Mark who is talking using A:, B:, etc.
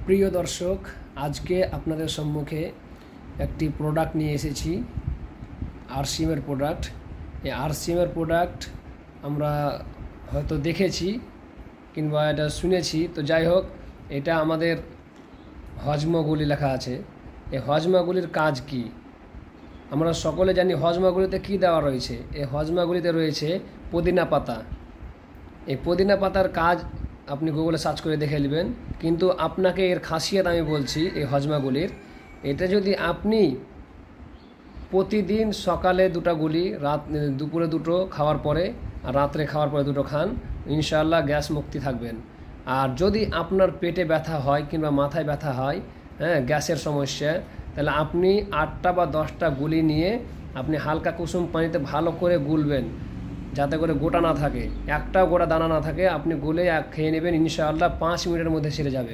A: প্রিয় দর্শক, আজকে আপনাদের সম্মুখে একটি প্রোডাক্ট নিয়ে এসেছি, আরসিএমের প্রোডাক্ট। এই আরসিএমের প্রোডাক্ট আমরা হয়তো দেখেছি কিংবা এটা শুনেছি, তো যাই হোক, এটা আমাদের হজমাগুলি লেখা আছে। এই হজমাগুলির কাজ কি আমরা সকলে জানি। হজমাগুলিতে কি দেওয়া রয়েছে? এই হজমাগুলিতে রয়েছে পুদিনা পাতা। এই পুদিনা পাতার কাজ আপনি গুগলে সার্চ করে দেখে নেবেন, কিন্তু আপনাকে এর খাসিয়ত আমি বলছি। এই হজমাগুলির এটা যদি আপনি প্রতিদিন সকালে 2টা গুলি, দুপুরে 2টো খাওয়ার পরে আর রাত্রে খাওয়ার পরে 2টো খান, ইনশাআল্লাহ গ্যাস মুক্তি থাকবেন। আর যদি আপনার পেটে ব্যথা হয় কিংবা মাথায় ব্যথা হয়, গ্যাসের সমস্যা, তাহলে আপনি 8টা বা 10টা গুলি নিয়ে আপনি হালকা কুসুম পানিতে ভালো করে গুলবেন, যাতে করে গোটা না থাকে, একটাও গোটা দানা না থাকে। আপনি গুলে খেয়ে নেবেন, ইনশাআল্লাহ 5 মিনিটের মধ্যে সেরে যাবে।